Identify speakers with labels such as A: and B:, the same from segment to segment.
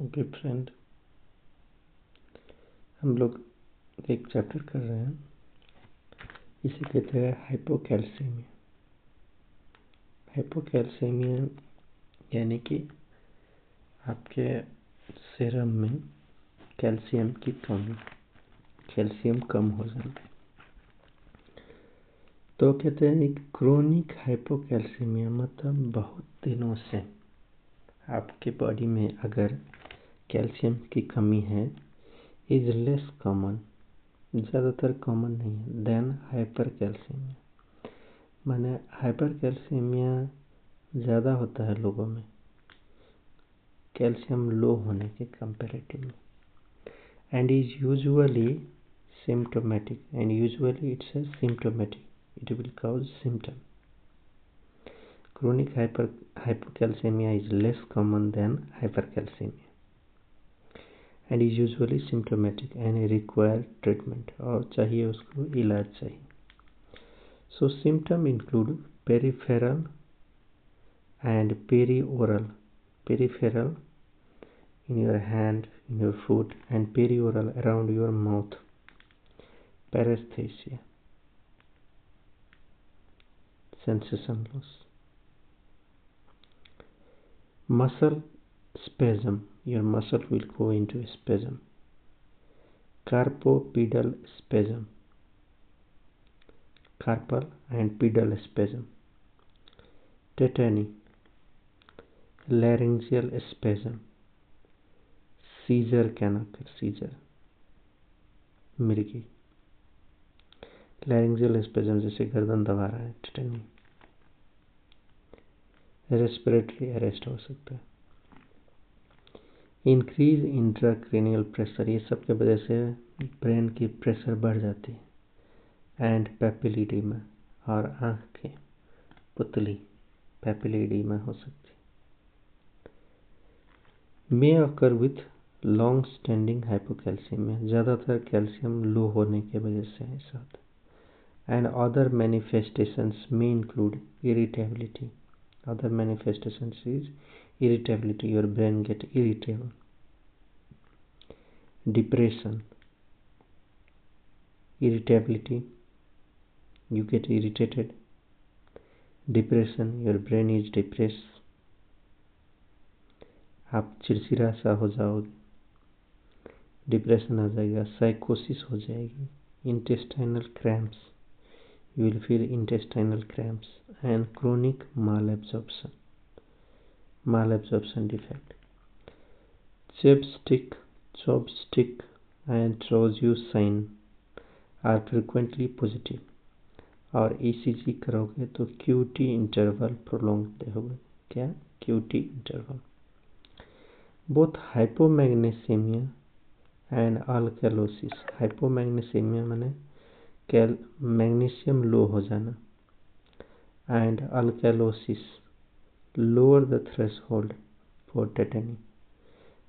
A: Okay friend, हम लोग एक चैप्टर कर रहे हैं, इसे कहते हैं हाइपोकैल्सीमिया। हाइपोकैल्सीमिया यानी कि आपके सीरम में कैल्शियम की कमी, कैल्शियम कम हो जाना। तो कहते हैं क्रोनिक हाइपोकैल्सीमिया मतलब बहुत दिनों से आपके बॉडी में अगर कैल्शियम की कमी है, इज लेस कॉमन, ज़्यादातर कॉमन नहीं है, देन हाइपर कैल्सीमिया। माने हाइपर कैल्सीमिया ज़्यादा होता है लोगों में कैल्शियम लो होने के comparatively, and is usually symptomatic, and usually it's a symptomatic, it will cause symptom. Chronic hypocalcemia is less common than hypercalcemia and is usually symptomatic and require treatment, और चाहिए उसको इलाज चाहिए। So symptom include peripheral and perioral. Peripheral in your hand, in your foot, and perioral around your mouth. Paresthesia, sensation loss. Muscle spasm, your muscle will go into spasm. Carpopedal spasm, carpal and pedal spasm. Tetany, laryngeal spasm. Seizure क्या ना कर, scissor मिर्गी। Laryngeal spasm जैसे गर्दन दबा रहा है, tetani. Respiratory arrest हो सकता है। इंक्रीज इंट्राक्रेनियल प्रेशर, ये सब के वजह से ब्रेन की प्रेशर बढ़ जाती है। एंड पैपिलिडीमा, और आँख की पुतली पैपिलिडीमा हो सकती है। मे अकर विथ लॉन्ग स्टैंडिंग हाइपोकैल्सीमिया, ज़्यादातर कैल्शियम लो होने की वजह से ऐसा होता है। एंड अदर मैनिफेस्टेशंस में include irritability, other manifestations is irritability, your brain get irritable. Depression, irritability, you get irritated. Depression, your brain is depressed, आप चिड़चिड़ा सा हो जाओगे, डिप्रेशन आ जाएगा। साइकोसिस हो जाएगी। Intestinal cramps, you will feel intestinal cramps, and chronic malabsorption defect. Chopstick and trousseau sign are frequently positive, और ECG करोगे तो QT इंटरवल प्रोलॉन्ग होगा। क्या? QT interval. Both hypomagnesemia and alkalosis, hypomagnesemia माने मैग्नीशियम लो हो जाना, and alkalosis lower the threshold for tetany.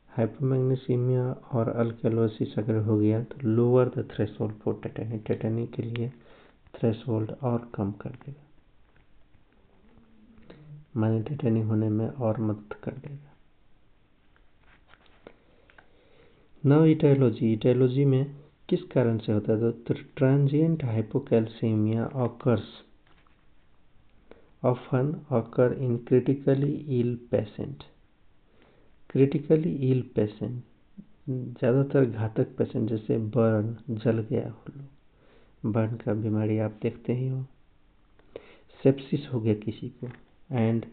A: Hypomagnesemia और alkalosis अगर हो गया तो lower the threshold for tetany, tetany के लिए थ्रेशोल्ड और कम कर देगा, माने टेटनी होने में और मदद कर देगा। नाउ इटायोलॉजी में किस कारण से होता है? तो transient hypocalcaemia often occur in critically ill patient. Critically ill patient, ज़्यादातर घातक पेशेंट, जैसे बर्न, जल गया हो लोग, बर्न का बीमारी आप देखते ही हो। सेप्सिस हो गया किसी को, एंड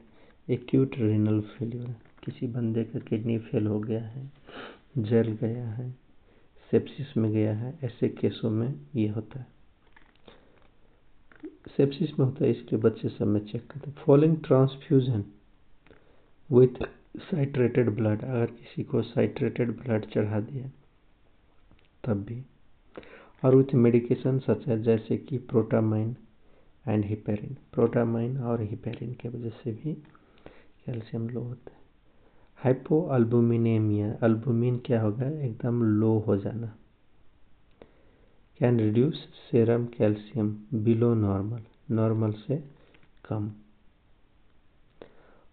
A: एक्यूट रीनल फेल्यूर, किसी बंदे का किडनी फेल हो गया है, जल गया है, सेप्सिस में गया है, ऐसे केसों में ये होता है। सेप्सिस में होता है इसलिए बच्चे सब में चेक करते हैं। फॉलोइंग ट्रांसफ्यूजन विथ साइट्रेटेड ब्लड, अगर किसी को साइट्रेटेड ब्लड चढ़ा दिया तब भी, और विथ मेडिकेशन सच है जैसे कि प्रोटामाइन एंड हिपेरिन, प्रोटामाइन और हिपेरिन के वजह से भी कैल्शियम लो होता है। हाइपोअल्बुमिनेमिया, अल्बुमिन क्या होगा? एकदम लो हो जाना। Can reduce serum calcium below normal, normal से कम।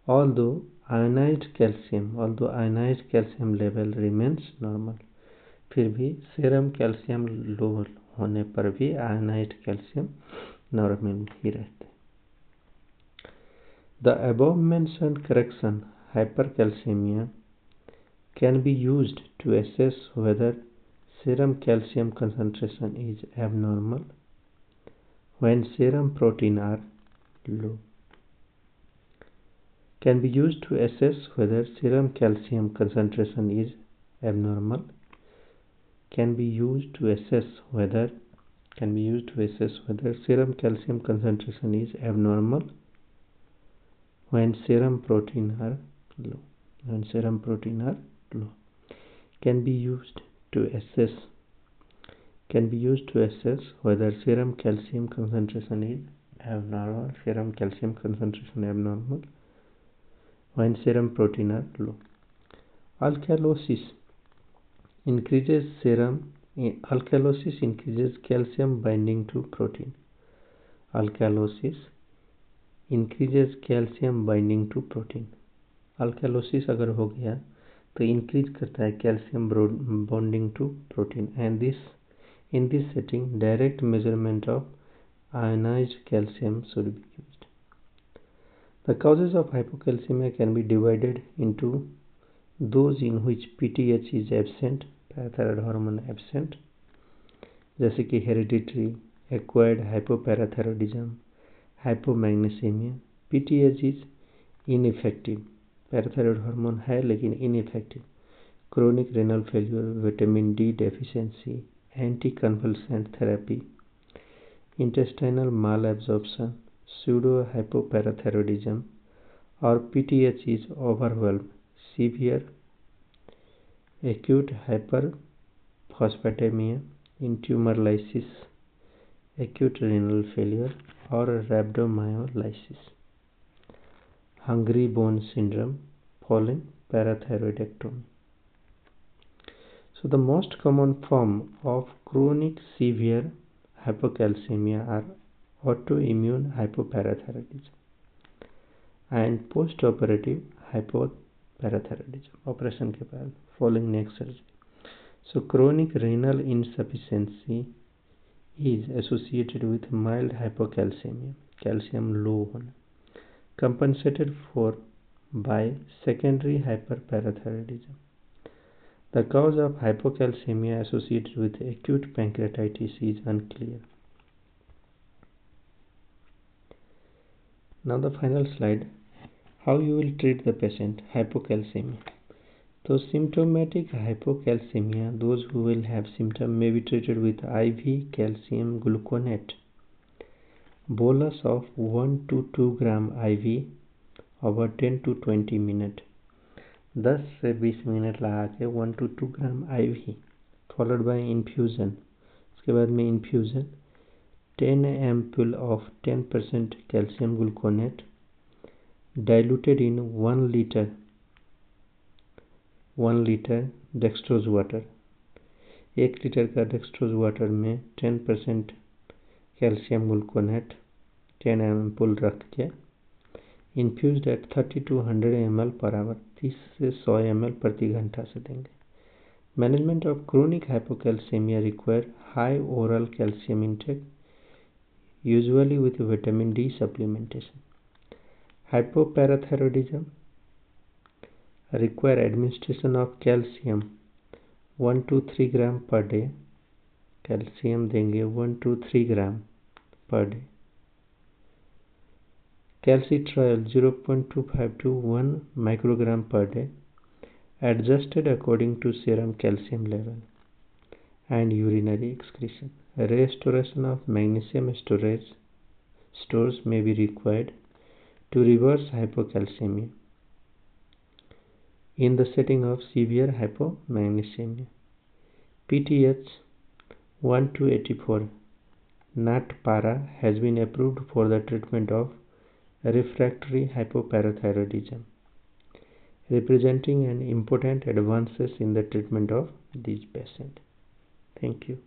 A: Although ionized calcium, although ionized calcium level remains normal, फिर भी सीरम कैल्शियम लो होने पर भी आयनाइज्ड कैल्शियम नॉर्मल ही रहते। The above mentioned correction, hypercalcemia, can be used to assess whether serum calcium concentration is abnormal when serum protein are low. Can be used to assess whether serum calcium concentration is abnormal. Can be used to assess whether serum calcium concentration is abnormal when serum protein are low. Can be used to assess whether serum calcium concentration is abnormal when serum protein are low. Alkalosis increases calcium binding to protein. Alkalosis increases calcium binding to protein. Alkalosis अगर हो गया तो increase करता है calcium bonding to protein, and in this setting direct measurement of ionized calcium should be used. The causes of hypocalcemia can be divided into those in which PTH is absent, parathyroid hormone absent, जैसे कि hereditary, acquired hypoparathyroidism, hypomagnesemia. PTH is ineffective, parathyroid hormone है लेकिन ineffective, chronic renal failure, vitamin D deficiency, anticonvulsant therapy, intestinal malabsorption, pseudohypoparathyroidism, और PTH is overwhelm, severe acute hyperphosphatemia in tumour lysis, acute renal failure और rhabdomyolysis, hungry bone syndrome following parathyroidectomy. So the most common form of chronic severe hypocalcemia are autoimmune hypoparathyroidism and postoperative hypoparathyroidism, operation के बाद following neck surgery. So chronic renal insufficiency is associated with mild hypocalcemia, calcium low होना, compensated for by secondary hyperparathyroidism. The cause of hypocalcemia associated with acute pancreatitis is unclear. Now the final slide, how you will treat the patient hypocalcemia. So symptomatic hypocalcemia, those who will have symptom may be treated with IV calcium gluconate, bolus of 1 to 2 gram IV over 10 to 20 minute, 10 से 20 minute लगा के 1 to 2 gram IV, followed by infusion, उसके बाद में infusion 10 ampoule of 10% calcium gluconate diluted in 1 litre dextrose water, 1 litre का dextrose water में 10% calcium gluconate 10 ampoule रख के इन्फ्यूज्ड एट 30 to 100 ml पर आवर, 30 से 100 ml प्रति घंटा से देंगे। Management of chronic hypocalcaemia require high oral calcium intake, usually with vitamin D supplementation. Hypoparathyroidism require administration of calcium 1 to 3 gram per day, calcium देंगे 1 to 3 gram per day. Calcitriol 0.25 to 1 microgram per day, adjusted according to serum calcium level and urinary excretion. Restoration of magnesium stores may be required to reverse hypocalcemia in the setting of severe hypomagnesemia. PTH 1 to 84 NAT-PARA has been approved for the treatment of refractory hypoparathyroidism, representing an important advances in the treatment of these patients. Thank you.